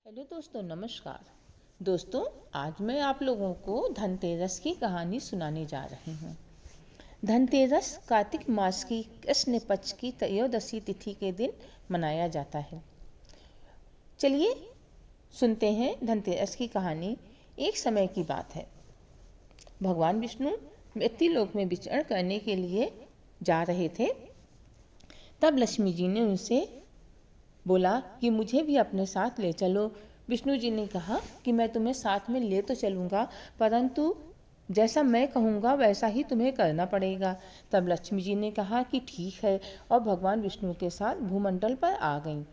Hello दोस्तों, नमस्कार। दोस्तों, आज मैं आप लोगों को धनतेरस की कहानी सुनाने जा रही हूँ। धनतेरस कार्तिक मास की कृष्ण पक्ष की त्रयोदशी तिथि के दिन मनाया जाता है। चलिए सुनते हैं धनतेरस की कहानी। एक समय की बात है, भगवान विष्णु मृत्युलोक में विचरण करने के लिए जा रहे थे। तब लक्ष्मी जी ने उनसे बोला कि मुझे भी अपने साथ ले चलो। विष्णु जी ने कहा कि मैं तुम्हें साथ में ले तो चलूँगा, परंतु जैसा मैं कहूँगा वैसा ही तुम्हें करना पड़ेगा। तब लक्ष्मी जी ने कहा कि ठीक है, और भगवान विष्णु के साथ भूमंडल पर आ गईं।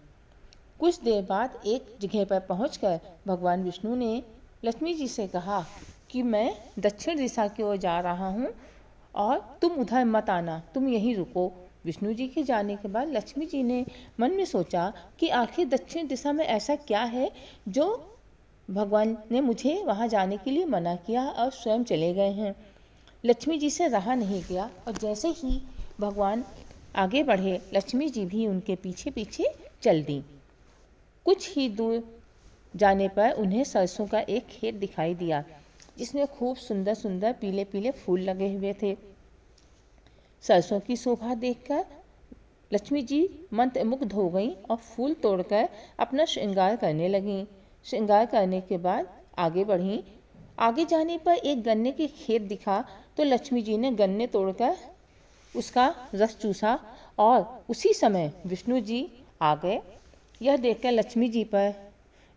कुछ देर बाद एक जगह पर पहुंचकर भगवान विष्णु ने लक्ष्मी जी से कहा कि मैं दक्षिण दिशा की ओर जा रहा हूँ और तुम उधर मत आना, तुम यहीं रुको। विष्णु जी के जाने के बाद लक्ष्मी जी ने मन में सोचा कि आखिर दक्षिण दिशा में ऐसा क्या है जो भगवान ने मुझे वहाँ जाने के लिए मना किया और स्वयं चले गए हैं। लक्ष्मी जी से रहा नहीं गया और जैसे ही भगवान आगे बढ़े, लक्ष्मी जी भी उनके पीछे पीछे चल दी। कुछ ही दूर जाने पर उन्हें सरसों का एक खेत दिखाई दिया, जिसमें खूब सुंदर सुंदर पीले पीले फूल लगे हुए थे। सरसों की शोभा देखकर लक्ष्मी जी मंत्रमुग्ध हो गईं और फूल तोड़कर अपना श्रृंगार करने लगीं। श्रृंगार करने के बाद आगे बढ़ीं। आगे जाने पर एक गन्ने के खेत दिखा तो लक्ष्मी जी ने गन्ने तोड़कर उसका रस चूसा और उसी समय विष्णु जी आ गए। यह देखकर लक्ष्मी जी पर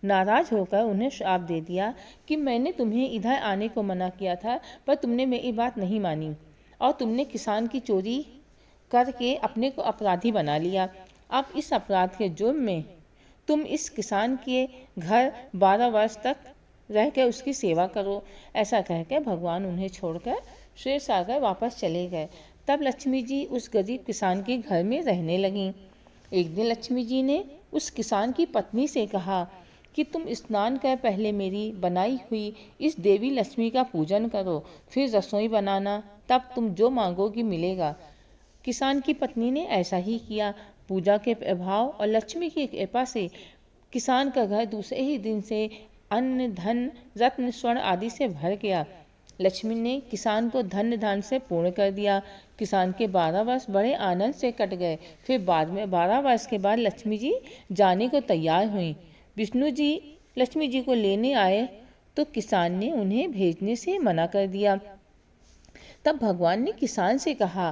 नाराज होकर उन्हें श्राप दे दिया कि मैंने तुम्हें इधर आने को मना किया था, पर तुमने मेरी बात नहीं मानी और तुमने किसान की चोरी करके अपने को अपराधी बना लिया। अब इस अपराध के जुर्म में तुम इस किसान के घर 12 वर्ष तक रहकर उसकी सेवा करो। ऐसा कहकर भगवान उन्हें छोड़कर क्षीर सागर वापस चले गए। तब लक्ष्मी जी उस गरीब किसान के घर में रहने लगीं। एक दिन लक्ष्मी जी ने उस किसान की पत्नी से कहा कि तुम स्नान कर पहले मेरी बनाई हुई इस देवी लक्ष्मी का पूजन करो, फिर रसोई बनाना, तब तुम जो मांगोगी मिलेगा। किसान की पत्नी ने ऐसा ही किया। पूजा के प्रभाव और लक्ष्मी की कृपा से किसान का घर दूसरे ही दिन से अन्न, धन, रत्न, स्वर्ण आदि से भर गया। लक्ष्मी ने किसान को धन धान से पूर्ण कर दिया। किसान के 12 वर्ष बड़े आनंद से कट गए। फिर बाद में 12 वर्ष के बाद लक्ष्मी जी जाने को तैयार हुई। विष्णु जी लक्ष्मी जी को लेने आए तो किसान ने उन्हें भेजने से मना कर दिया। तब भगवान ने किसान से कहा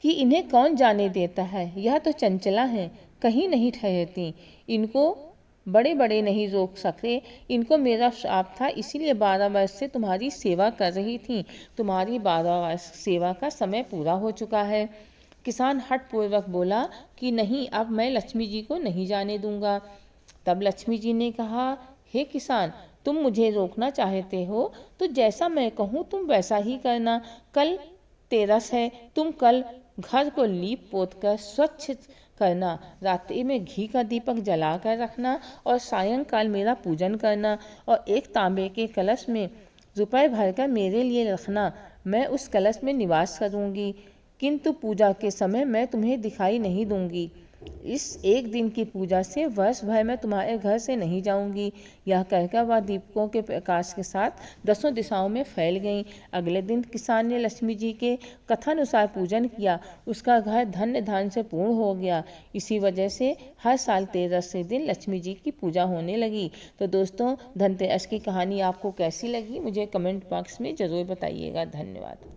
कि इन्हें कौन जाने देता है, यह तो चंचला हैं, कहीं नहीं ठहरती, इनको बड़े बड़े नहीं रोक सकते। इनको मेरा श्राप था, इसीलिए 12 वर्ष से तुम्हारी सेवा कर रही थी। तुम्हारी 12 वर्ष सेवा का समय पूरा हो चुका है। किसान हठपूर्वक बोला कि नहीं, अब मैं लक्ष्मी जी को नहीं जाने दूंगा। तब लक्ष्मी जी ने कहा, हे किसान, तुम मुझे रोकना चाहते हो तो जैसा मैं कहूँ तुम वैसा ही करना। कल तेरस है, तुम कल घर को लीप पोत कर स्वच्छ करना, रात्रि में घी का दीपक जला कर रखना और सायंकाल मेरा पूजन करना और एक तांबे के कलश में रुपए भरकर मेरे लिए रखना। मैं उस कलश में निवास करूंगी, किंतु पूजा के समय मैं तुम्हें दिखाई नहीं दूंगी। इस एक दिन की पूजा से वर्ष भर मैं तुम्हारे घर से नहीं जाऊंगी। यह कहकर वह दीपकों के प्रकाश के साथ 10 दिशाओं में फैल गईं। अगले दिन किसान ने लक्ष्मी जी के कथानुसार पूजन किया। उसका घर धन्य धान्य से पूर्ण हो गया। इसी वजह से हर साल 13वें दिन लक्ष्मी जी की पूजा होने लगी। तो दोस्तों, धनतेरस की कहानी आपको कैसी लगी मुझे कमेंट बॉक्स में ज़रूर बताइएगा। धन्यवाद।